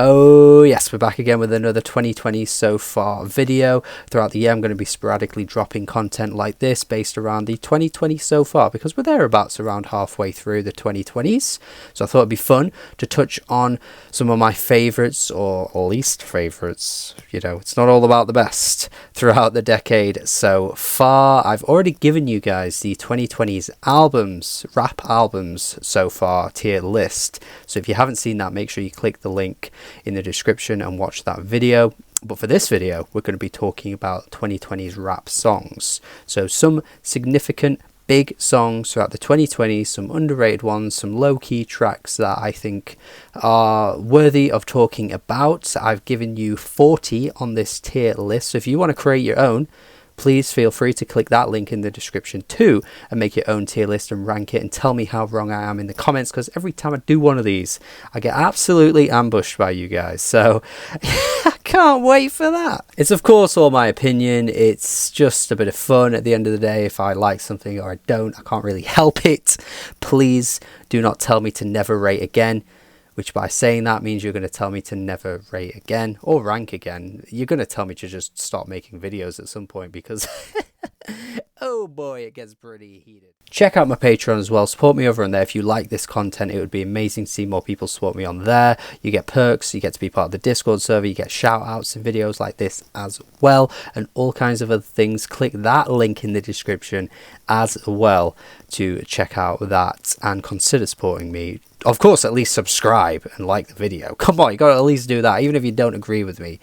Oh yes, we're back again with another 2020 so far video. Throughout the year I'm going to be sporadically dropping content like this based around the 2020 so far, because we're thereabouts around halfway through the 2020s. So I thought it'd be fun to touch on some of my favourites or least favourites. You know, it's not all about the best throughout the decade so far. I've already given you guys the 2020's albums, rap albums so far tier list. So if you haven't seen that, make sure you click the link in the description and watch that video. But for this video, we're going to be talking about 2020's rap songs. So some significant big songs throughout the 2020s, some underrated ones, some low-key tracks that I think are worthy of talking about. I've given you 40 on this tier list, so if you want to create your own, please feel free to click that link in the description too and make your own tier list and rank it, and tell me how wrong I am in the comments, because every time I do one of these I get absolutely ambushed by you guys, so I can't wait for that. It's of course all my opinion, it's just a bit of fun at the end of the day. If I like something or I don't, I can't really help it. Please do not tell me to never rate again, which by saying that means you're going to tell me to never rate again or rank again. You're going to tell me to just stop making videos at some point, because oh boy, it gets pretty heated. Check out my Patreon as well. Support me over on there. If you like this content, it would be amazing to see more people support me on there. You get perks, you get to be part of the Discord server, you get shout outs and videos like this as well, and all kinds of other things. Click that link in the description as well to check out that and consider supporting me. Of course, at least subscribe and like the video. Come on, you got to at least do that, even if you don't agree with me.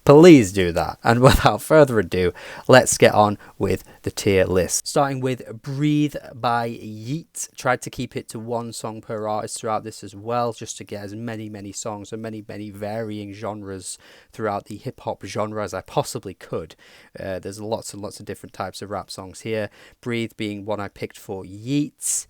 Please do that. And without further ado, let's get on with the tier list. Starting with Breathe by Yeat. Tried to keep it to one song per artist throughout this as well, just to get as many songs and many varying genres throughout the hip-hop genre as I possibly could. There's lots and lots of different types of rap songs here. Breathe being one I picked for Yeat.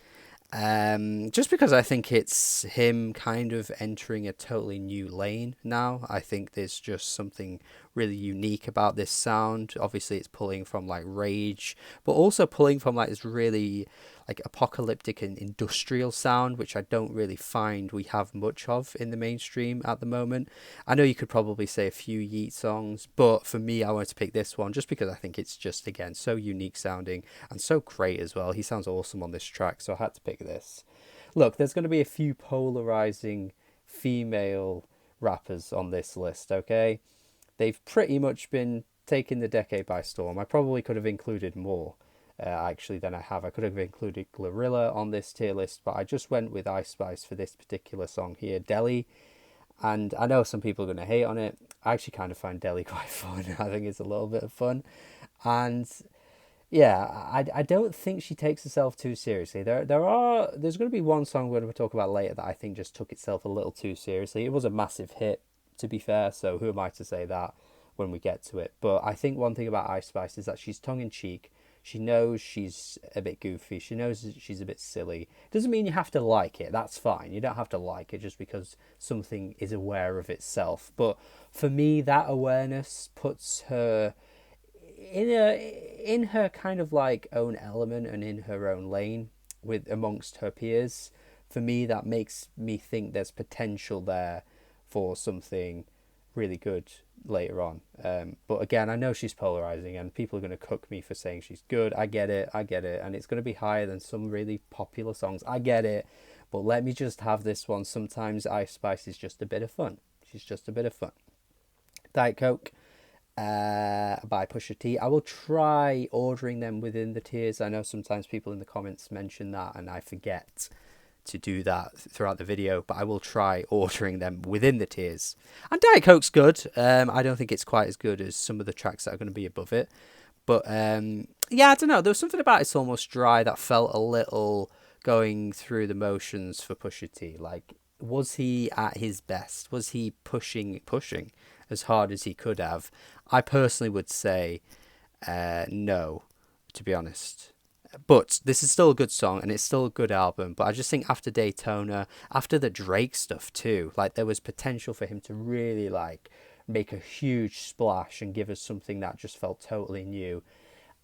Just because I think it's him kind of entering a totally new lane now. I think there's just something really unique about this sound. Obviously it's pulling from like Rage, but also pulling from like this really like apocalyptic and industrial sound, which I don't really find we have much of in the mainstream at the moment. I know you could probably say a few Yeat songs, but for me I wanted to pick this one just because I think it's just, again, so unique sounding and so great as well. He sounds awesome on this track, so I had to pick this. Look, there's going to be a few polarizing female rappers on this list, okay? They've pretty much been taking the decade by storm. I probably could have included more actually than I have. I could have included Glorilla on this tier list, but I just went with Ice Spice for this particular song here, Deli. And I know some people are going to hate on it. I actually kind of find Deli quite fun. I think it's a little bit of fun. And yeah, I don't think she takes herself too seriously. There's going to be one song we're going to talk about later that I think just took itself a little too seriously. It was a massive hit, to be fair, so who am I to say that when we get to it? But I think one thing about Ice Spice is that she's tongue-in-cheek. She knows she's a bit goofy. She knows she's a bit silly. Doesn't mean you have to like it. That's fine. You don't have to like it just because something is aware of itself. But for me, that awareness puts her in her kind of like own element and in her own lane with amongst her peers. For me, that makes me think there's potential there for something really good later on. But again, I know she's polarizing and people are going to cook me for saying she's good. I get it, and it's going to be higher than some really popular songs. I get it, but let me just have this one. Sometimes Ice Spice is just a bit of fun. She's just a bit of fun. Diet Coke by Pusha T. I will try ordering them within the tiers. I know sometimes people in the comments mention that and I forget to do that throughout the video, but I will try ordering them within the tiers. And Diet Coke's good. I don't think it's quite as good as some of the tracks that are going to be above it, but yeah, I don't know, there was something about It's Almost Dry that felt a little going through the motions for Pusha T. Like, was he at his best? Was he pushing as hard as he could have? I personally would say no, to be honest. But this is still a good song and it's still a good album. But I just think after Daytona, after the Drake stuff too, like there was potential for him to really like make a huge splash and give us something that just felt totally new.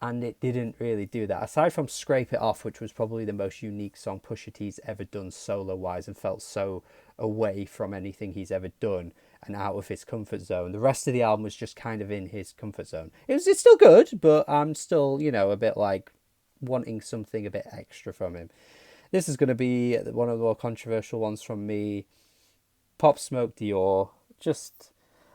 And it didn't really do that. Aside from Scrape It Off, which was probably the most unique song Pusha T's ever done solo-wise and felt so away from anything he's ever done and out of his comfort zone. The rest of the album was just kind of in his comfort zone. It's still good, but I'm still, you know, a bit like wanting something a bit extra from him. This is going to be one of the more controversial ones from me. Pop Smoke Dior.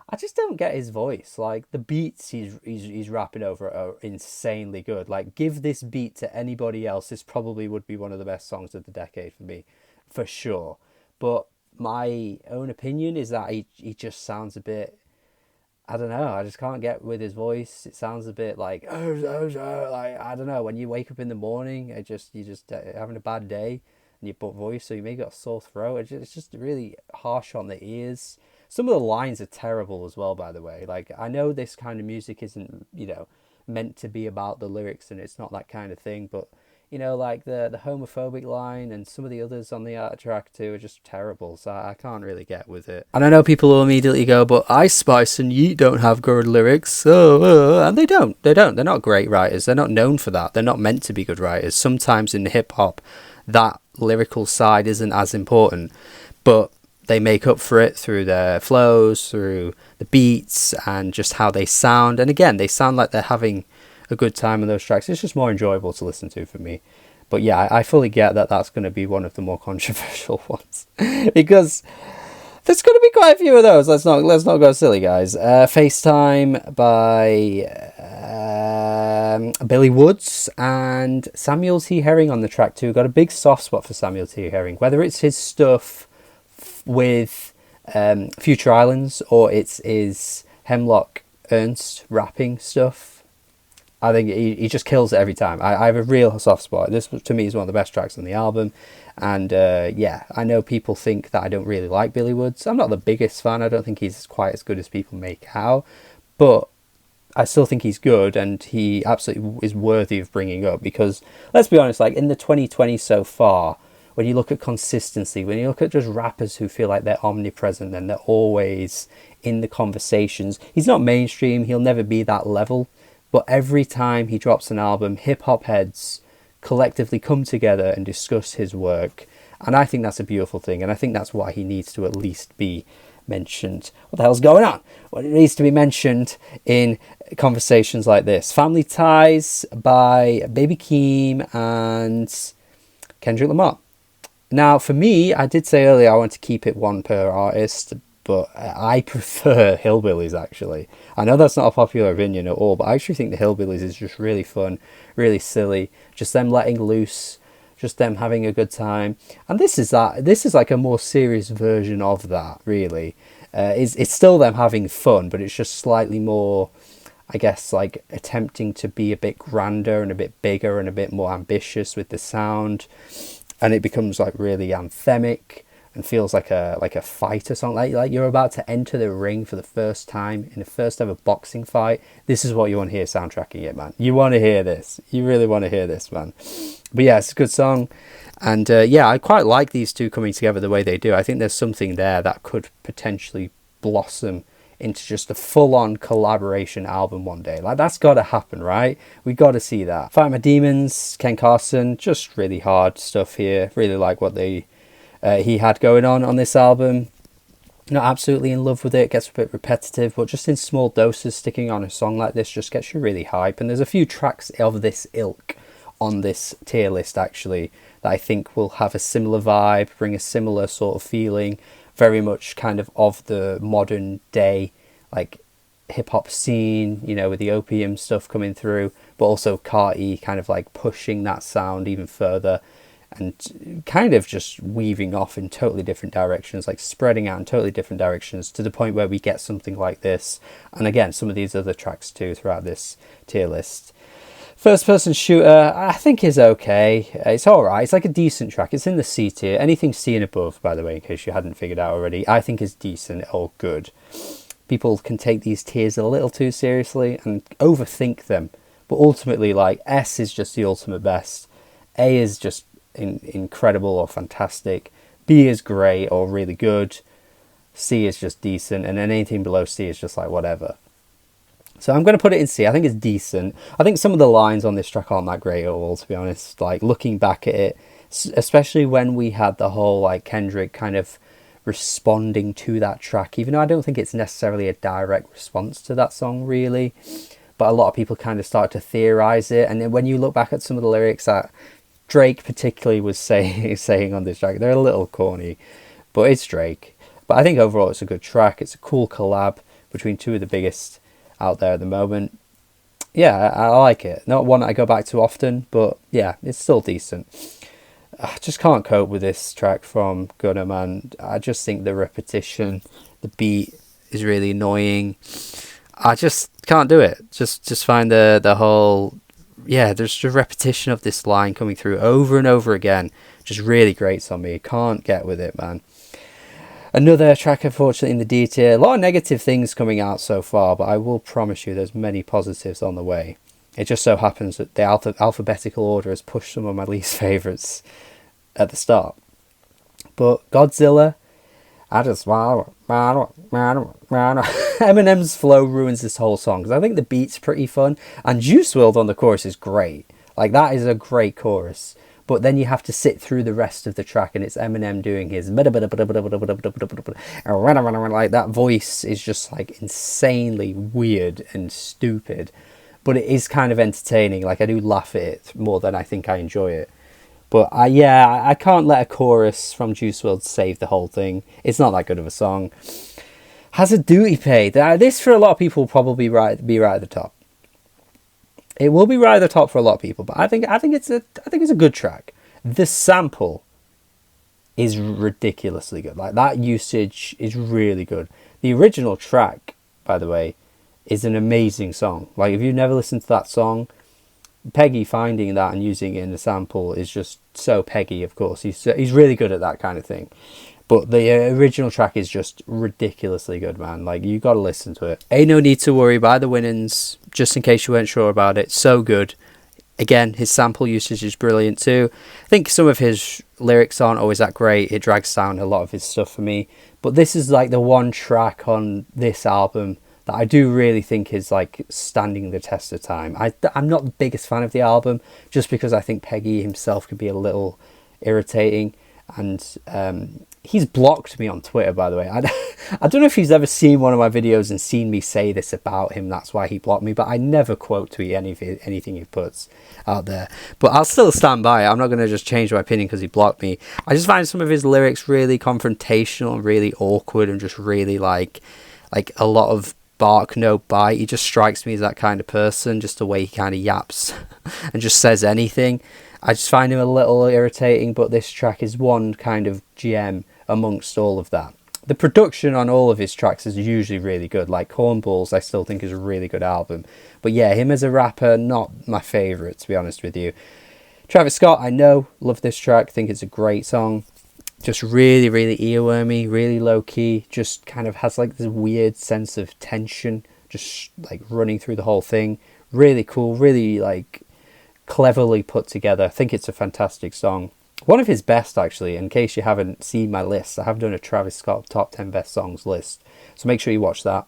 I just don't get his voice. Like, the beats he's rapping over are insanely good. Like, give this beat to anybody else, this probably would be one of the best songs of the decade for me, for sure. But my own opinion is that he just sounds a bit, I don't know, I just can't get with his voice. It sounds a bit like, like, I don't know, when you wake up in the morning, you're just having a bad day, and you put voice, so you may get a sore throat. It's just really harsh on the ears. Some of the lines are terrible as well, by the way. Like, I know this kind of music isn't, you know, meant to be about the lyrics, and it's not that kind of thing, but, you know, like the homophobic line and some of the others on the art track too are just terrible, so I can't really get with it. And I know people will immediately go, but Ice Spice and Yeet don't have good lyrics, and they don't. They're not great writers. They're not known for that. They're not meant to be good writers. Sometimes in hip-hop, that lyrical side isn't as important, but they make up for it through their flows, through the beats, and just how they sound. And again, they sound like they're having a good time on those tracks. It's just more enjoyable to listen to for me. But yeah, I fully get that that's going to be one of the more controversial ones because there's going to be quite a few of those. Let's not go silly, guys. FaceTime by Billy Woods and Samuel T. Herring on the track too. Got a big soft spot for Samuel T. Herring, whether it's his stuff with Future Islands or it's his Hemlock Ernst rapping stuff. I think he just kills it every time. I have a real soft spot. This, to me, is one of the best tracks on the album. And yeah, I know people think that I don't really like Billy Woods. I'm not the biggest fan. I don't think he's quite as good as people make out. But I still think he's good, and he absolutely is worthy of bringing up. Because, let's be honest, like in the 2020s so far, when you look at consistency, when you look at just rappers who feel like they're omnipresent and they're always in the conversations, he's not mainstream, he'll never be that level, but every time he drops an album, hip-hop heads collectively come together and discuss his work, and I think that's a beautiful thing, and I think that's why he needs to at least be mentioned. What the hell's going on? Well, it needs to be mentioned in conversations like this. Family Ties by Baby Keem and Kendrick Lamar. Now, for me, I did say earlier I want to keep it one per artist, but I prefer Hillbillies, actually. I know that's not a popular opinion at all, but I actually think the Hillbillies is just really fun, really silly, just them letting loose, just them having a good time. And this is like a more serious version of that, really. It's still them having fun, but it's just slightly more, I guess, like attempting to be a bit grander and a bit bigger and a bit more ambitious with the sound. And it becomes like really anthemic and feels like a fighter song, like you're about to enter the ring for the first time in the first ever boxing fight. This is what you want to hear soundtracking it, man. You want to hear this. You really want to hear this, man. But yeah, it's a good song, and yeah, I quite like these two coming together the way they do. I think there's something there that could potentially blossom into just a full-on collaboration album one day. Like, that's got to happen, right? We got to see that. Fight My Demons, Ken Carson, just really hard stuff here. Really like what he had going on this album. Not absolutely in love with it, gets a bit repetitive, but just in small doses, sticking on a song like this just gets you really hype. And there's a few tracks of this ilk on this tier list, actually, that I think will have a similar vibe, bring a similar sort of feeling, very much kind of the modern day, like, hip-hop scene, you know, with the opium stuff coming through, but also Carti kind of like pushing that sound even further and kind of just weaving off in totally different directions, like spreading out in totally different directions to the point where we get something like this. And again, some of these other tracks too throughout this tier list. First Person Shooter, I think is okay. It's alright. It's like a decent track. It's in the C tier. Anything C and above, by the way, in case you hadn't figured out already, I think is decent or good. People can take these tiers a little too seriously and overthink them. But ultimately, like, S is just the ultimate best. A is just incredible or fantastic. B is great or really good. C is just decent. And then anything below C is just like whatever. So I'm going to put it in C. I think it's decent. I think some of the lines on this track aren't that great at all, to be honest. Like, looking back at it, especially when we had the whole, like, Kendrick kind of responding to that track, even though I don't think it's necessarily a direct response to that song really, but a lot of people kind of start to theorize it. And then when you look back at some of the lyrics that Drake particularly was saying on this track, they're a little corny, but it's Drake. But I think overall it's a good track. It's a cool collab between two of the biggest out there at the moment. Yeah, I like it. Not one I go back to often, but yeah, it's still decent. I just can't cope with this track from Gunna, man. I just think the repetition, the beat is really annoying. I just can't do it. Just find the whole, yeah, there's just repetition of this line coming through over and over again. Just really grates on me. Can't get with it, man. Another track, unfortunately, in the D tier. A lot of negative things coming out so far, but I will promise you there's many positives on the way. It just so happens that the alphabetical order has pushed some of my least favourites at the start. But Godzilla, I just Eminem's flow ruins this whole song, because I think the beat's pretty fun, and Juice WRLD on the chorus is great. Like, that is a great chorus. But then you have to sit through the rest of the track, and it's Eminem doing his like, that voice is just like insanely weird and stupid, but it is kind of entertaining. Like, I do laugh at it more than I think I enjoy it. But I can't let a chorus from Juice WRLD save the whole thing. It's not that good of a song. Hazard Duty Paid. This for a lot of people will probably be right at the top. It will be right at the top for a lot of people, but I think it's a good track. The sample is ridiculously good. Like, that usage is really good. The original track, by the way, is an amazing song. Like, if you've never listened to that song, Peggy finding that and using it in the sample is just so Peggy. Of course, he's really good at that kind of thing. But the original track is just ridiculously good, man. Like, you got to listen to it. Ain't No Need to Worry by The Winans, just in case you weren't sure about it. So good. Again, his sample usage is brilliant too. I think some of his lyrics aren't always that great. It drags down a lot of his stuff for me. But this is like the one track on this album that I do really think is like standing the test of time. I'm not the biggest fan of the album, just because I think Peggy himself could be a little irritating. And he's blocked me on Twitter, by the way. I don't know if he's ever seen one of my videos and seen me say this about him. That's why he blocked me. But I never quote tweet anything he puts out there. But I'll still stand by it. I'm not going to just change my opinion because he blocked me. I just find some of his lyrics really confrontational and really awkward, and just really like a lot of bark, no bite. He just strikes me as that kind of person, just the way he kind of yaps and just says anything. I just find him a little irritating, but this track is one kind of gem amongst all of that. The production on all of his tracks is usually really good. Like Cornballs, I still think is a really good album. But yeah, him as a rapper, not my favourite, to be honest with you. Travis Scott, I know, love this track, think it's a great song. Just really, really earwormy, really low-key, just kind of has like this weird sense of tension, just like running through the whole thing. Really cool, really like cleverly put together. I think it's a fantastic song. One of his best, actually. In case you haven't seen my list, I have done a Travis Scott top 10 best songs list, so make sure you watch that,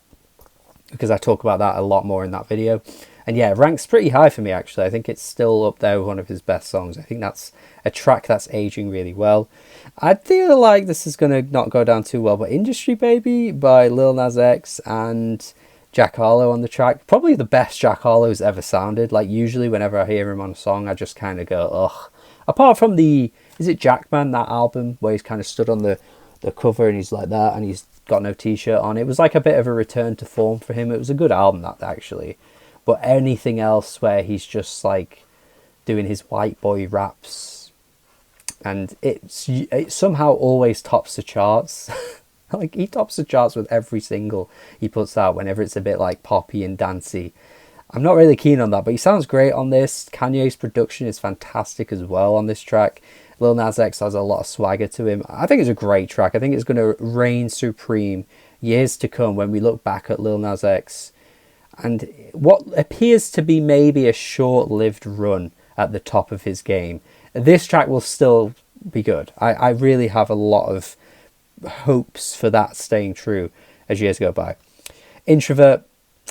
because I talk about that a lot more in that video. And yeah, it ranks pretty high for me, actually. I think it's still up there with one of his best songs. I think that's a track that's aging really well. I feel like this is going to not go down too well, but Industry Baby by Lil Nas X and Jack Harlow on the track. Probably the best Jack Harlow's ever sounded. Like, usually whenever I hear him on a song, I just kind of go, ugh. Apart from is it Jackman, that album, where he's kind of stood on the cover and he's like that and he's got no t-shirt on. It was like a bit of a return to form for him. It was a good album, that, actually. But anything else where he's just like doing his white boy raps, and it somehow always tops the charts. Like, he tops the charts with every single he puts out whenever it's a bit like poppy and dancey. I'm not really keen on that, but he sounds great on this. Kanye's production is fantastic as well on this track. Lil Nas X has a lot of swagger to him. I think it's a great track. I think it's going to reign supreme years to come when we look back at Lil Nas X and what appears to be maybe a short-lived run at the top of his game. This track will still be good. I really have a lot of hopes for that staying true as years go by. Introvert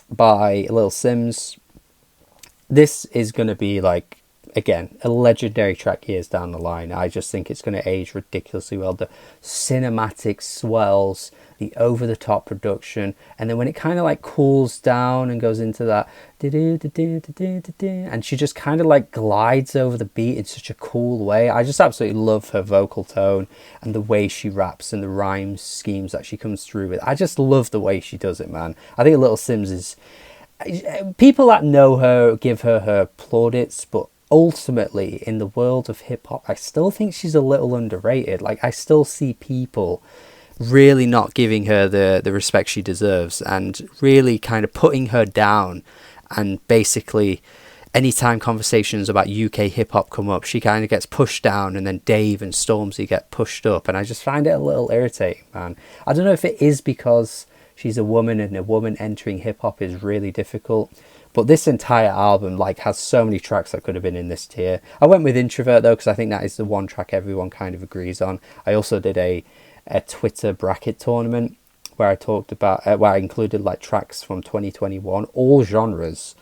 by Lil Sims. This is going to be like again, a legendary track years down the line. I just think it's going to age ridiculously well. The cinematic swells, the over-the-top production, and then when it kind of like cools down and goes into that and she just kind of like glides over the beat in such a cool way. I just absolutely love her vocal tone and the way she raps and the rhyme schemes that she comes through with. I just love the way she does it, man. I think Little Simz is... People that know her give her plaudits, but ultimately in the world of hip-hop, I still think she's a little underrated. Like, I still see people really not giving her the respect she deserves and really kind of putting her down. And basically, anytime conversations about UK hip-hop come up, she kind of gets pushed down, and then Dave and Stormzy get pushed up. And I just find it a little irritating, man. I don't know if it is because she's a woman, and a woman entering hip-hop is really difficult. But this entire album like has so many tracks that could have been in this tier. I went with Introvert, though, because I think that is the one track everyone kind of agrees on. I also did a Twitter bracket tournament where I talked about where I included like tracks from 2021, all genres,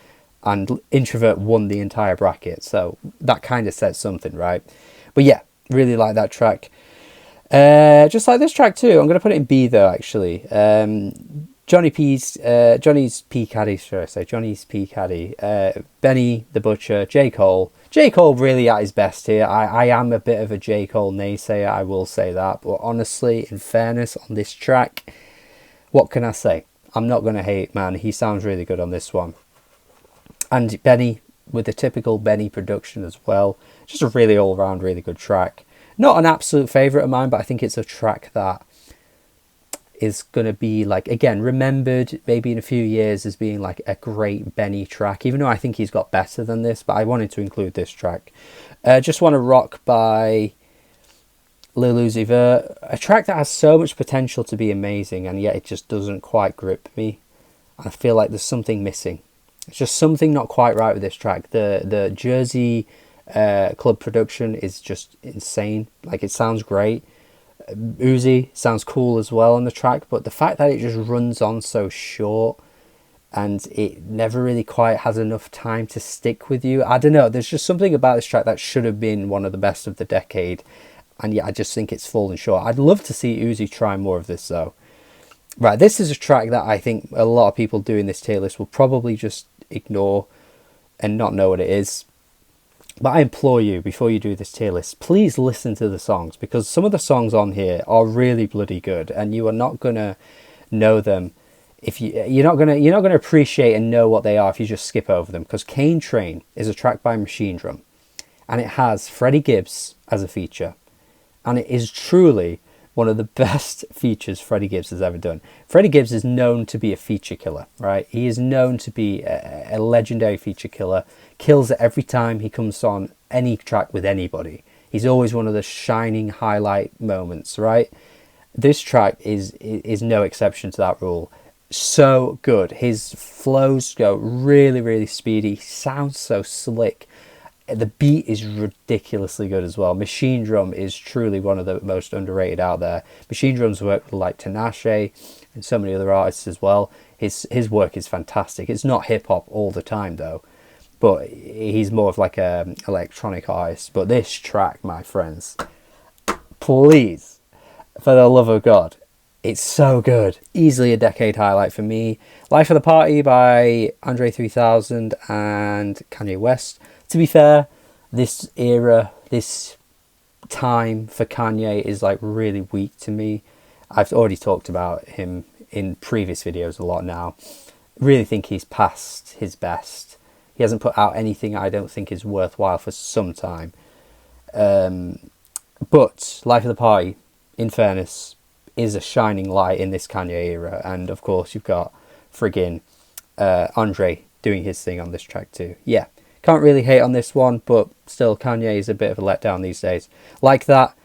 and Introvert won the entire bracket, so that kind of says something, right? But yeah, really like that track. Just like this track too. I'm going to put it in B though, actually. Johnny's P Caddy, should I say? Johnny's P Caddy, Benny the Butcher, J. Cole. J. Cole really at his best here. I am a bit of a J. Cole naysayer, I will say that. But honestly, in fairness, on this track, what can I say? I'm not going to hate, man. He sounds really good on this one. And Benny, with the typical Benny production as well. Just a really all-round, really good track. Not an absolute favourite of mine, but I think it's a track that is going to be, like, again, remembered maybe in a few years as being like a great Benny track, even though I think he's got better than this, but I wanted to include this track. Just Wanna Rock by Lil Uzi Vert, a track that has so much potential to be amazing, and yet it just doesn't quite grip me. I feel like there's something missing. It's just something not quite right with this track. The Jersey club production is just insane. Like, it sounds great. Uzi sounds cool as well on the track, but the fact that it just runs on so short and it never really quite has enough time to stick with you. I don't know, there's just something about this track that should have been one of the best of the decade, and yeah, I just think it's fallen short. I'd love to see Uzi try more of this though. Right, this is a track that I think a lot of people doing this tier list will probably just ignore and not know what it is. But I implore you, before you do this tier list, please listen to the songs, because some of the songs on here are really bloody good, and you are not gonna know them if you're not gonna appreciate and know what they are if you just skip over them. Because Kane Train is a track by Machine Drum, and it has Freddie Gibbs as a feature, and it is truly one of the best features Freddie Gibbs has ever done. Freddie Gibbs is known to be a feature killer, right? He is known to be a legendary feature killer. Kills it every time he comes on any track with anybody. He's always one of the shining highlight moments, right? This track is no exception to that rule. So good. His flows go really, really speedy. He sounds so slick. The beat is ridiculously good as well. Machine Drum is truly one of the most underrated out there. Machine Drum's worked with like Tinashe and so many other artists as well. His work is fantastic. It's not hip hop all the time though, but he's more of like a electronic artist. But this track, my friends, please, for the love of God, it's so good. Easily a decade highlight for me. Life of the Party by Andre 3000 and Kanye West. To be fair, this era, this time for Kanye is like really weak to me. I've already talked about him in previous videos a lot now. Really think he's past his best. He hasn't put out anything I don't think is worthwhile for some time. But Life of the Party, in fairness, is a shining light in this Kanye era. And of course, you've got friggin' Andre doing his thing on this track too. Yeah. Can't really hate on this one, but still Kanye is a bit of a letdown these days. Like that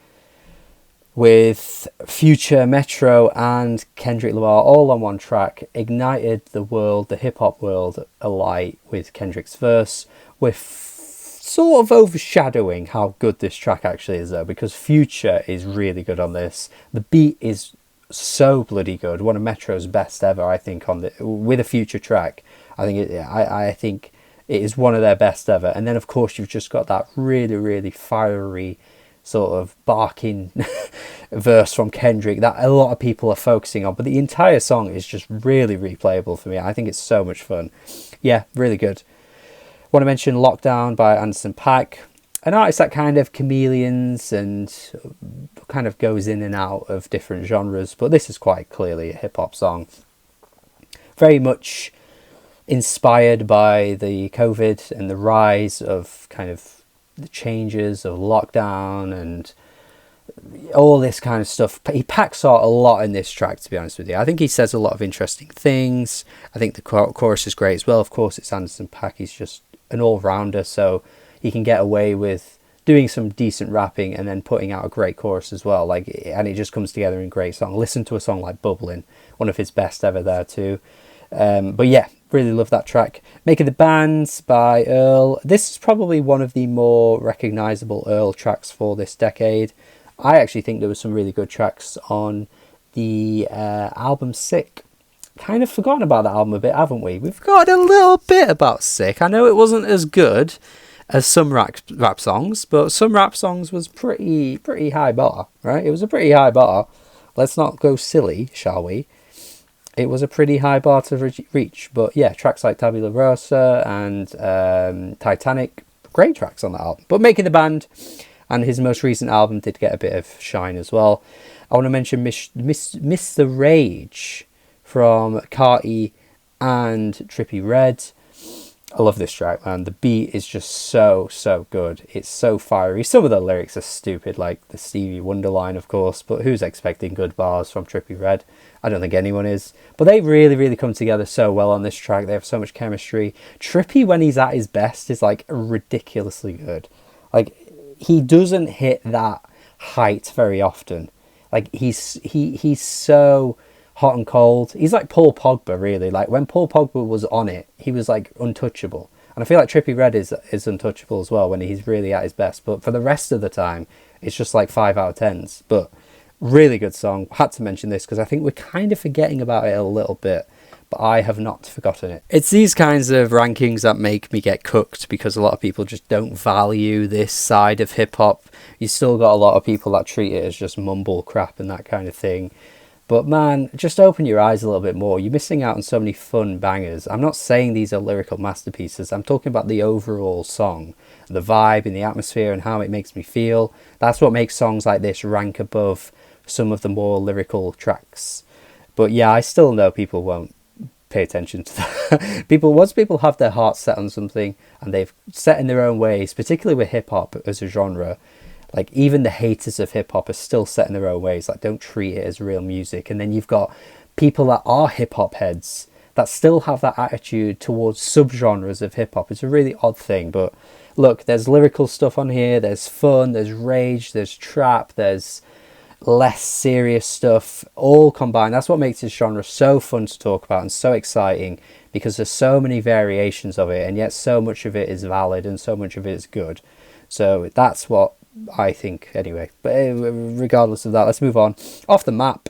with Future, Metro and Kendrick Lamar all on one track, ignited the world, the hip-hop world alight with Kendrick's verse, with sort of overshadowing how good this track actually is though, because Future is really good on this. The beat is so bloody good, one of Metro's best ever, I think, on the with a Future track. I think it is one of their best ever. And then of course you've just got that really, really fiery sort of barking verse from Kendrick that a lot of people are focusing on, but the entire song is just really replayable for me. I think it's so much fun. Yeah, really good. Want to mention Lockdown by Anderson .Paak, an artist that kind of chameleons and kind of goes in and out of different genres, but this is quite clearly a hip-hop song. Very much inspired by the COVID and the rise of kind of the changes of lockdown and all this kind of stuff. He packs out a lot in this track, to be honest with you. I think he says a lot of interesting things. I think the chorus is great as well. Of course, it's Anderson .Paak. He's just an all-rounder, so he can get away with doing some decent rapping and then putting out a great chorus as well. And it just comes together in a great song. Listen to a song like Bubbling, one of his best ever there too. But yeah, really love that track. Making the Band by Earl. This is probably one of the more recognisable Earl tracks for this decade. I actually think there were some really good tracks on the album Sick. Kind of forgotten about that album a bit, haven't we? We've got a little bit about Sick. I know it wasn't as good as some rap songs, but some rap songs was pretty high bar, right? It was a pretty high bar. Let's not go silly, shall we? It was a pretty high bar to reach, but yeah, tracks like Tabula Rasa and Titanic, great tracks on that album. But Making the Band and his most recent album did get a bit of shine as well. I want to mention Miss the Rage from Carti and Trippie Redd. I love this track, man. The beat is just so good. It's so fiery. Some of the lyrics are stupid, like the Stevie Wonder line, of course, but who's expecting good bars from Trippie Redd? I don't think anyone is. But they really come together so well on this track. They have so much chemistry. Trippie, when he's at his best, is like ridiculously good. Like, he doesn't hit that height very often. Like, he's so hot and cold. He's like Paul Pogba, really. Like, when Paul Pogba was on it, he was like untouchable. And I feel like Trippie Redd is untouchable as well when he's really at his best. But for the rest of the time, it's just like 5 out of 10s. But really good song. Had to mention this because I think we're kind of forgetting about it a little bit. But I have not forgotten it. It's these kinds of rankings that make me get cooked because a lot of people just don't value this side of hip-hop. You still got a lot of people that treat it as just mumble crap and that kind of thing. But man, just open your eyes a little bit more. You're missing out on so many fun bangers. I'm not saying these are lyrical masterpieces. I'm talking about the overall song, the vibe and the atmosphere and how it makes me feel. That's what makes songs like this rank above some of the more lyrical tracks. But yeah, I still know people won't pay attention to that. Once people have their hearts set on something and they've set in their own ways, particularly with hip-hop as a genre, like even the haters of hip-hop are still set in their own ways, like don't treat it as real music. And then you've got people that are hip-hop heads that still have that attitude towards subgenres of hip-hop. It's a really odd thing, but look, there's lyrical stuff on here, there's fun, there's rage, there's trap, there's less serious stuff, all combined. That's what makes this genre so fun to talk about and so exciting, because there's so many variations of it, and yet so much of it is valid and so much of it is good. So that's what I think anyway. But regardless of that, let's move on. Off the Map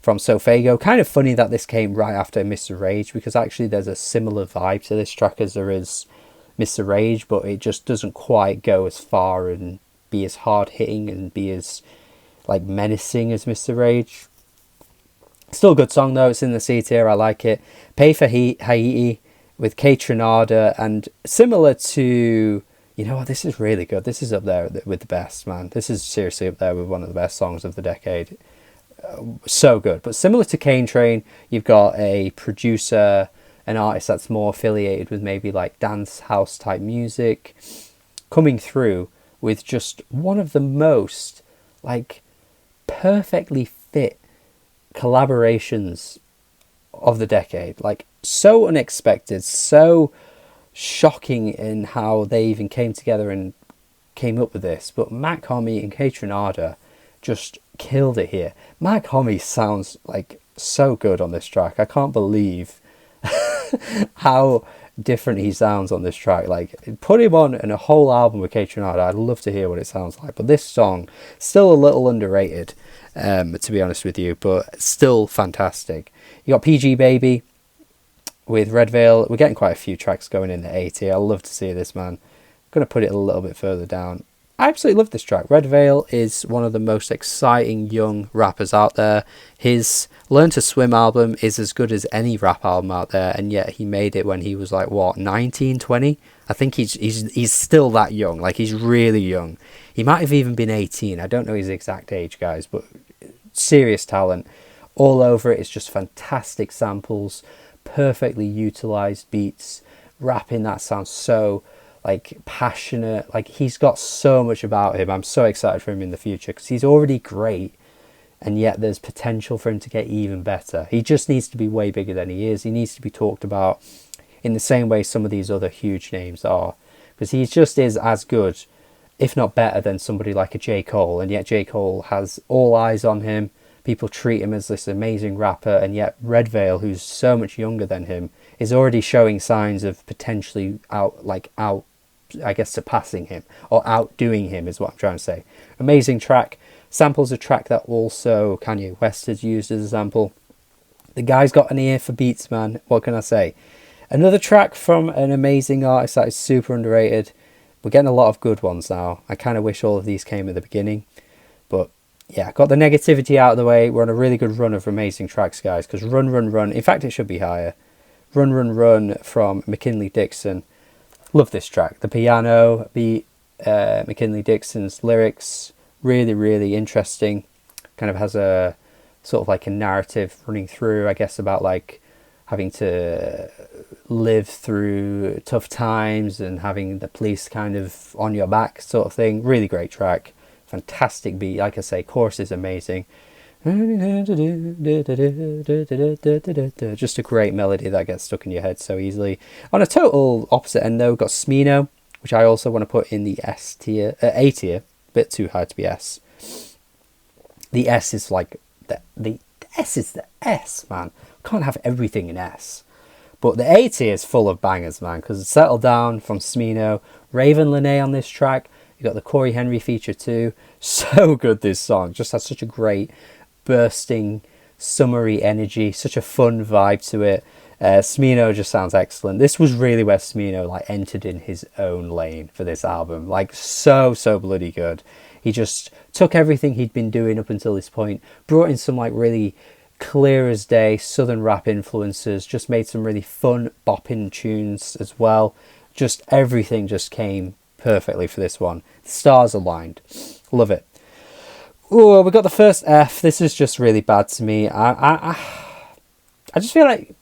from Sofego. Kind of funny that this came right after Mr. Rage, because actually there's a similar vibe to this track as there is Mr. Rage, but it just doesn't quite go as far and be as hard hitting and be as like menacing as Mr. Rage. Still a good song though. It's in the C tier. I like it. Pay for Haiti with Kaytranada, and similar to, you know what, this is really good. This is up there with the best, man. This is seriously up there with one of the best songs of the decade. So good. But similar to Kane Train, you've got a producer, an artist that's more affiliated with maybe like dance house type music, coming through with just one of the most like perfectly fit collaborations of the decade. Like, so unexpected, so shocking in how they even came together and came up with this. But Mac Homie and Kaytranada just killed it here. Mac Homie sounds like so good on this track. I can't believe how different he sounds on this track. Like, put him on in a whole album with Kaytranada, I'd love to hear what it sounds like. But this song, still a little underrated, to be honest with you, but still fantastic. You got PG Baby with Red Veil. We're getting quite a few tracks going in the A tier. I love to see this, man. I'm going to put it a little bit further down. I absolutely love this track. Red Veil is one of the most exciting young rappers out there. His Learn to Swim album is as good as any rap album out there, and yet he made it when he was like, what, 19, 20? I think he's still that young. Like, he's really young. He might have even been 18. I don't know his exact age, guys, but serious talent all over it. It's just fantastic samples, perfectly utilized beats, rapping that sounds so like passionate. Like, he's got so much about him. I'm so excited for him in the future because he's already great, and yet there's potential for him to get even better. He just needs to be way bigger than he is. He needs to be talked about in the same way some of these other huge names are, because he just is as good, if not better, than somebody like a J. Cole, and yet J. Cole has all eyes on him. People treat him as this amazing rapper, and yet Red Veil, who's so much younger than him, is already showing signs of potentially surpassing him, or outdoing him, is what I'm trying to say. Amazing track. Samples a track that also Kanye West has used as a sample. The guy's got an ear for beats, man. What can I say? Another track from an amazing artist that is super underrated. We're getting a lot of good ones now. I kind of wish all of these came at the beginning. But yeah, got the negativity out of the way. We're on a really good run of amazing tracks, guys. Because Run, Run, Run. In fact, it should be higher. Run, Run, Run from McKinley Dixon. Love this track. The piano beat, McKinley Dixon's lyrics. Really, really interesting. Kind of has a sort of like a narrative running through, I guess, about like having to live through tough times and having the police kind of on your back sort of thing. Really great track. Fantastic beat. Like I say, chorus is amazing. Just a great melody that gets stuck in your head so easily. On a total opposite end though, got Smino, which I also want to put in the A tier. Bit too high to be S. The S is like the S is the S, man. Can't have everything in S. But the A tier is full of bangers, man, because Settle Down from Smino, Raven Lene on this track. You got the Corey Henry feature too. So good, this song. Just has such a great bursting summery energy, such a fun vibe to it. Smino just sounds excellent. This was really where Smino like entered in his own lane for this album. Like, so bloody good. He just took everything he'd been doing up until this point, brought in some like really clear as day southern rap influences, just made some really fun bopping tunes as well. Just everything just came perfectly for this one. The stars aligned. Love it. Oh, we got the first F. This is just really bad to me. I just feel like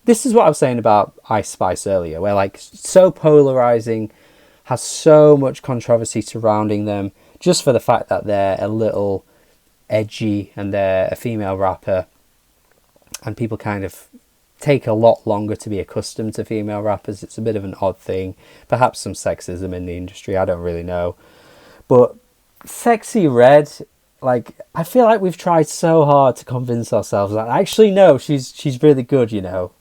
this is what I was saying about Ice Spice earlier, where like so polarizing, has so much controversy surrounding them, just for the fact that they're a little edgy and they're a female rapper, and people kind of take a lot longer to be accustomed to female rappers. It's a bit of an odd thing. Perhaps some sexism in the industry, I don't really know. But Sexy Red, like, I feel like we've tried so hard to convince ourselves that actually no, she's really good, you know.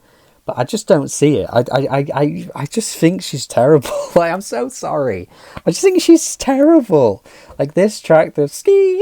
But I just don't see it. I just think she's terrible. Like, I'm so sorry. I just think she's terrible. Like, this track, the ski,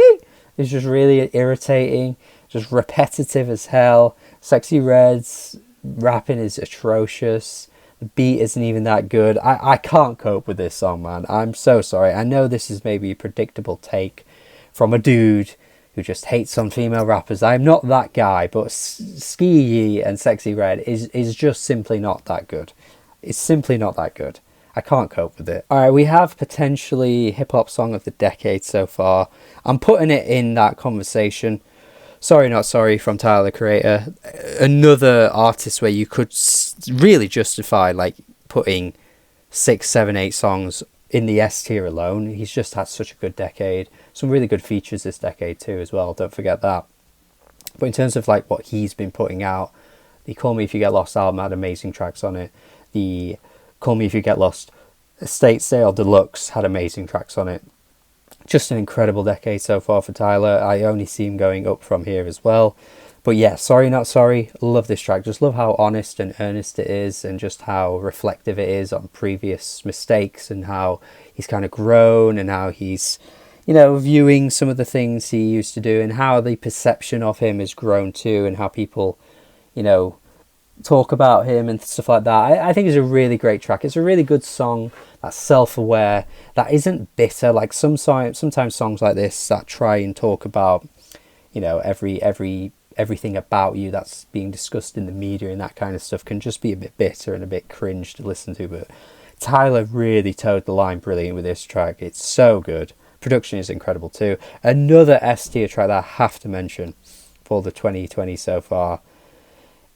is just really irritating. Just repetitive as hell. Sexy Red's rapping is atrocious. The beat isn't even that good. I can't cope with this song, man. I'm so sorry. I know this is maybe a predictable take from a dude who just hates on female rappers. I'm not that guy, but Ski Yee and Sexy Red is just simply not that good. It's simply not that good. I can't cope with it. Alright, we have potentially hip-hop song of the decade so far. I'm putting it in that conversation. Sorry Not Sorry from Tyler, the Creator. Another artist where you could really justify like putting 6, 7, 8 songs in the S tier alone. He's just had such a good decade. Some really good features this decade too as well, don't forget that. But in terms of like what he's been putting out, the Call Me If You Get Lost album had amazing tracks on it. The Call Me If You Get Lost Estate Sale Deluxe had amazing tracks on it. Just an incredible decade so far for Tyler. I only see him going up from here as well. But yeah, Sorry Not Sorry, love this track. Just love how honest and earnest it is, and just how reflective it is on previous mistakes, and how he's kind of grown, and how he's, you know, viewing some of the things he used to do, and how the perception of him has grown too, and how people, you know, talk about him and stuff like that. I think it's a really great track. It's a really good song that's self-aware, that isn't bitter. Like sometimes songs like this that try and talk about, you know, everything about you that's being discussed in the media and that kind of stuff can just be a bit bitter and a bit cringe to listen to. But Tyler really towed the line brilliant with this track. It's so good. Production is incredible too. Another S tier track that I have to mention for the 2020 so far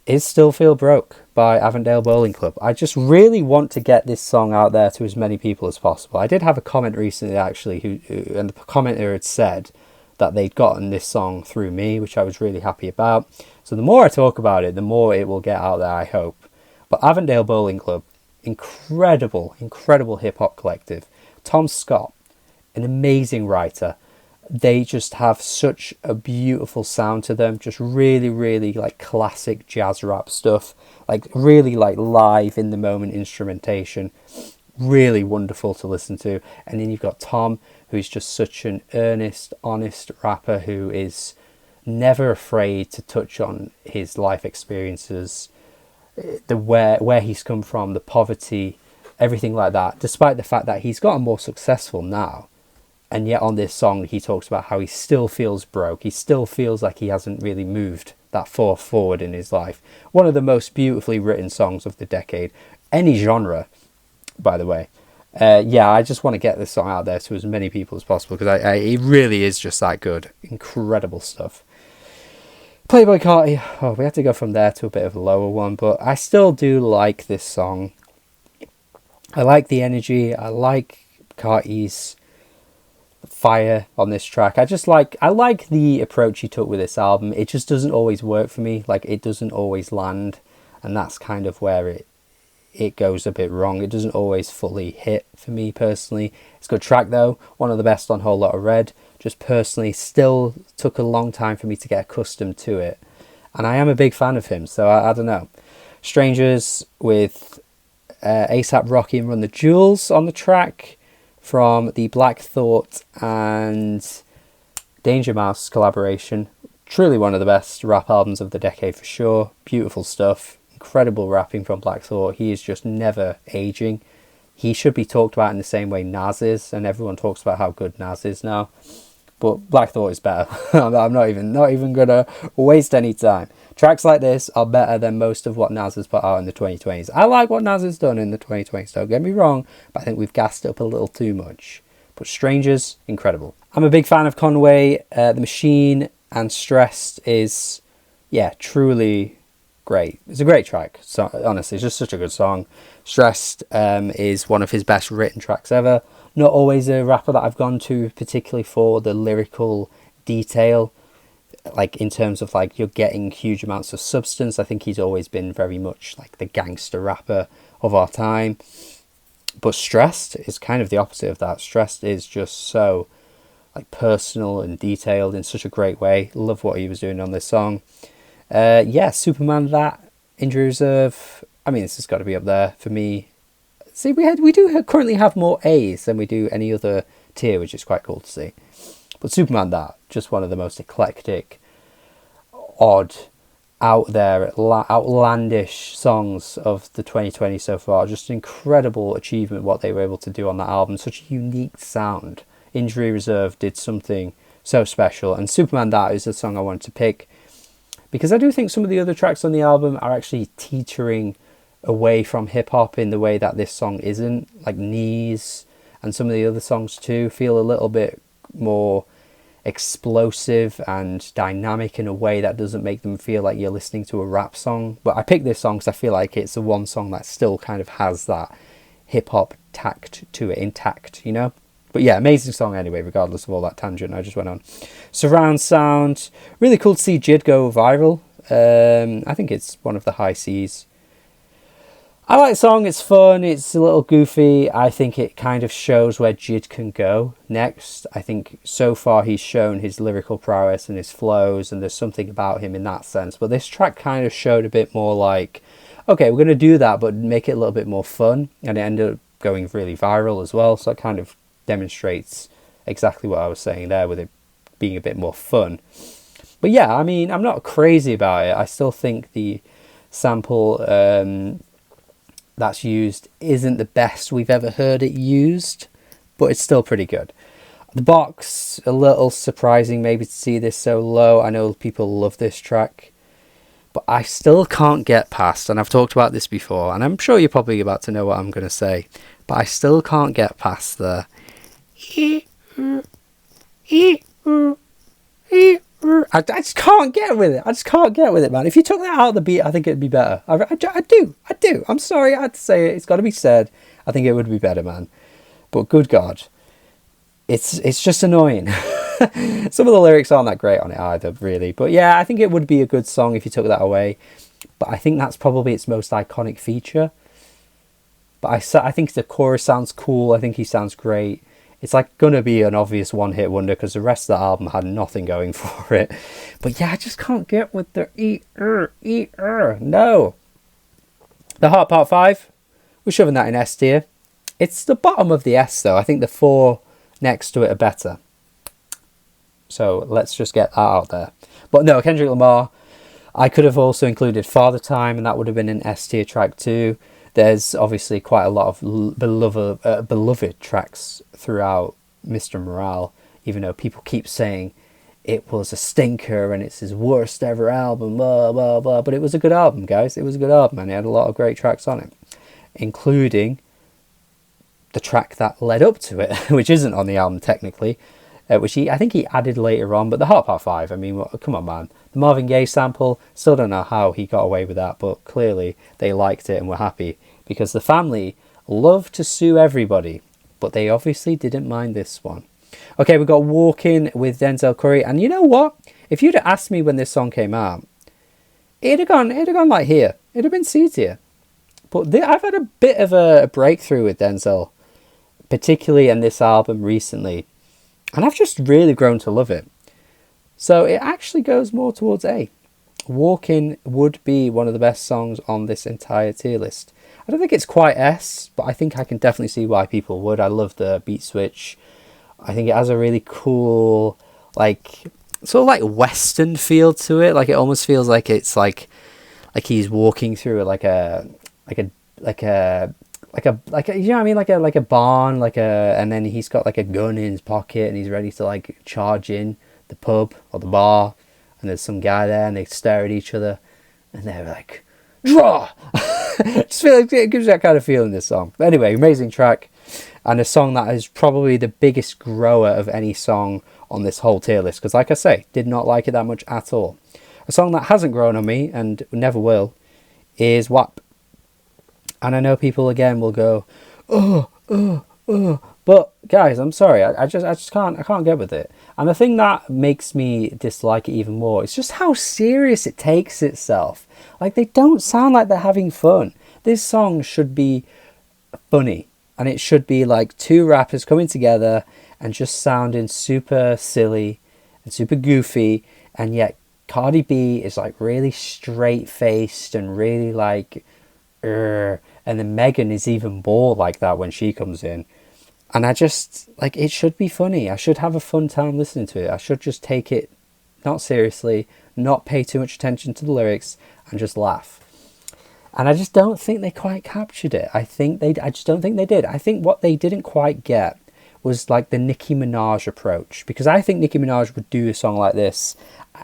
is Still Feel Broke by Avondale Bowling Club. I just really want to get this song out there to as many people as possible. I did have a comment recently actually and the commenter had said that they'd gotten this song through me, which I was really happy about. So the more I talk about it, the more it will get out there, I hope. But Avondale Bowling Club, incredible hip hop collective. Tom Scott, an amazing writer. They just have such a beautiful sound to them, just really like classic jazz rap stuff, like really like live in the moment instrumentation, really wonderful to listen to. And then you've got Tom, who's just such an earnest, honest rapper who is never afraid to touch on his life experiences, the where he's come from, the poverty, everything like that, despite the fact that he's gotten more successful now. And yet on this song, he talks about how he still feels broke. He still feels like he hasn't really moved that far forward in his life. One of the most beautifully written songs of the decade. Any genre, by the way. Yeah, I just want to get this song out there to as many people as possible because it really is just that good. Incredible stuff. Playboi Carti, oh, we had to go from there to a bit of a lower one, but I still do like this song. I like the energy. I like Carti's fire on this track. I like the approach he took with this album. It just doesn't always work for me. Like, it doesn't always land, and that's kind of where it goes a bit wrong. It doesn't always fully hit for me personally. It's a good track though, one of the best on Whole Lotta Red. Just personally still took a long time for me to get accustomed to it, and I am a big fan of him, so I don't know. Strangers with ASAP Rocky and Run the Jewels on the track, from the Black Thought and Danger Mouse collaboration. Truly one of the best rap albums of the decade for sure. Beautiful stuff. Incredible rapping from Black Thought. He is just never aging. He should be talked about in the same way Nas is, and everyone talks about how good Nas is now. But Black Thought is better. I'm not even gonna waste any time. Tracks like this are better than most of what Nas has put out in the 2020s. I like what Nas has done in the 2020s, don't get me wrong, but I think we've gassed it up a little too much. But Strangers, incredible. I'm a big fan of Conway. The Machine and Stressed is, yeah, truly great. It's a great track. So honestly, it's just such a good song. Stressed is one of his best written tracks ever. Not always a rapper that I've gone to particularly for the lyrical detail, like in terms of like you're getting huge amounts of substance. I think he's always been very much like the gangster rapper of our time. But Stressed is kind of the opposite of that. Stressed is just so like personal and detailed in such a great way. Love what he was doing on this song. Yeah, Superman, that Injury Reserve. I mean, this has got to be up there for me. See, we do currently have more A's than we do any other tier, which is quite cool to see. But Superman, that, just one of the most eclectic, odd, out there, outlandish songs of the 2020 so far. Just an incredible achievement what they were able to do on that album. Such a unique sound. Injury Reserve did something so special. And Superman, that is the song I wanted to pick, because I do think some of the other tracks on the album are actually teetering away from hip-hop in the way that this song isn't. Like Knees and some of the other songs too feel a little bit more explosive and dynamic in a way that doesn't make them feel like you're listening to a rap song. But I picked this song because I feel like it's the one song that still kind of has that hip-hop tact to it, intact, you know? But yeah, amazing song anyway, regardless of all that tangent I just went on. Surround sound, really cool to see Jid go viral. I think it's one of the high C's. I like the song, it's fun, it's a little goofy. I think it kind of shows where Jid can go next. I think so far he's shown his lyrical prowess and his flows, and there's something about him in that sense. But this track kind of showed a bit more like, okay, we're going to do that, but make it a little bit more fun. And it ended up going really viral as well, so it kind of demonstrates exactly what I was saying there with it being a bit more fun. But yeah, I mean, I'm not crazy about it. I still think the sample that's used isn't the best we've ever heard it used, but it's still pretty good. The box, a little surprising maybe to see this so low. I know people love this track, but I still can't get past, and I've talked about this before, and I'm sure you're probably about to know what I'm going to say, but I still can't get past the I just can't get with it. I just can't get with it, man. If you took that out of the beat, I think it'd be better. I do. I'm sorry I had to say it. It's got to be said. I think it would be better, man. But good God, it's just annoying. Some of the lyrics aren't that great on it either, really. But yeah, I think it would be a good song if you took that away. But I think that's probably its most iconic feature. But I think the chorus sounds cool. I think he sounds great. It's like gonna be an obvious one-hit wonder because the rest of the album had nothing going for it. But yeah, I just can't get with the no. The Heart Part 5, we're shoving that in S tier. It's the bottom of the S though. I think the 4 next to it are better. So let's just get that out there. But no, Kendrick Lamar, I could have also included Father Time, and that would have been an S tier track too. There's obviously quite a lot of beloved tracks throughout Mr. Morale, even though people keep saying it was a stinker and it's his worst ever album, blah, blah, blah. But it was a good album, guys. It was a good album, and it had a lot of great tracks on it, including the track that led up to it, which isn't on the album technically, which I think he added later on. But the Heart Part 5, I mean, come on, man. The Marvin Gaye sample, still don't know how he got away with that, but clearly they liked it and were happy, because the family love to sue everybody, but they obviously didn't mind this one. Okay, we've got Walking with Denzel Curry, and you know what? If you'd have asked me when this song came out, it'd have gone like here. It'd have been C tier. But I've had a bit of a breakthrough with Denzel, particularly in this album recently, and I've just really grown to love it. So it actually goes more towards A. Walking would be one of the best songs on this entire tier list. I don't think it's quite S, but I think I can definitely see why people would. I love the beat switch. I think it has a really cool, like, sort of like Western feel to it. Like, it almost feels like it's like he's walking through like a you know what I mean, like a barn, and then he's got like a gun in his pocket and he's ready to like charge in the pub or the bar, and there's some guy there and they stare at each other and they're like, draw. Just feel like it gives you that kind of feel in this song. But anyway, amazing track, and a song that is probably the biggest grower of any song on this whole tier list, because like I say, did not like it that much at all. A song that hasn't grown on me and never will is WAP. And I know people again will go, but guys, I'm sorry, I just can't get with it. And the thing that makes me dislike it even more is just how serious it takes itself. Like, they don't sound like they're having fun. This song should be funny, and it should be like two rappers coming together and just sounding super silly and super goofy, and yet Cardi B is like really straight-faced and really like, and then Megan is even more like that when she comes in. And I just, like, it should be funny. I should have a fun time listening to it. I should just take it not seriously, not pay too much attention to the lyrics, and just laugh. And I just don't think they quite captured it. I just don't think they did. I think what they didn't quite get was like the Nicki Minaj approach, because I think Nicki Minaj would do a song like this,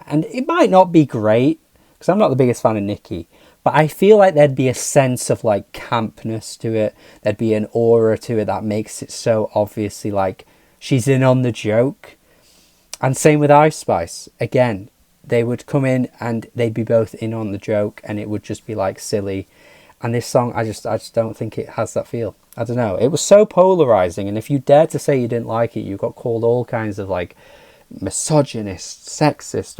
and it might not be great, because I'm not the biggest fan of Nicki, but I feel like there'd be a sense of like campness to it. There'd be an aura to it that makes it so obviously like she's in on the joke. And same with Ice Spice. Again, they would come in and they'd be both in on the joke, and it would just be like silly. And this song, I just don't think it has that feel. I don't know. It was so polarizing, and if you dared to say you didn't like it, you got called all kinds of like misogynist, sexist,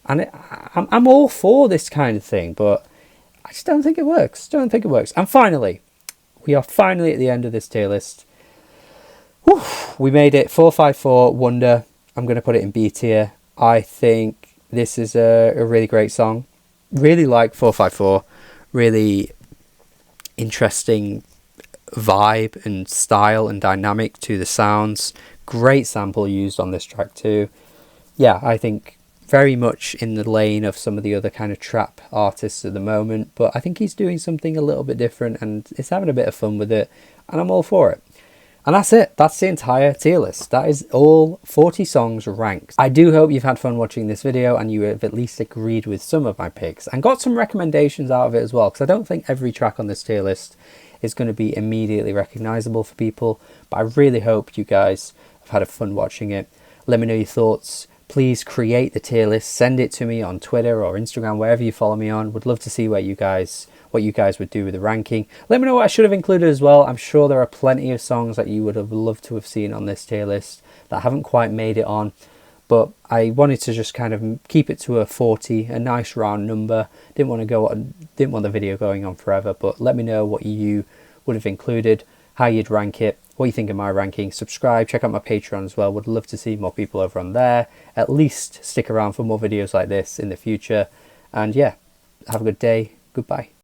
And I'm all for this kind of thing, but I just don't think it works. And finally, we are finally at the end of this tier list. Whew, we made it. 454 Wonder. I'm going to put it in B tier. I think this is a really great song. Really like 454. Really interesting vibe and style and dynamic to the sounds. Great sample used on this track too. Yeah, I think very much in the lane of some of the other kind of trap artists at the moment, but I think he's doing something a little bit different and is having a bit of fun with it, and I'm all for it. And that's it. That's the entire tier list. That is all 40 songs ranked. I do hope you've had fun watching this video and you have at least agreed with some of my picks and got some recommendations out of it as well, because I don't think every track on this tier list is going to be immediately recognizable for people, but I really hope you guys have had a fun watching it. Let me know your thoughts. Please create the tier list, send it to me on Twitter or Instagram, wherever you follow me on. Would love to see what you guys would do with the ranking. Let me know what I should have included as well. I'm sure there are plenty of songs that you would have loved to have seen on this tier list that haven't quite made it on, but I wanted to just kind of keep it to a 40, a nice round number. Didn't want the video going on forever, but let me know what you would have included, how you'd rank it, what you think of my ranking. Subscribe, check out my Patreon as well. Would love to see more people over on there. At least stick around for more videos like this in the future. And yeah, have a good day. Goodbye.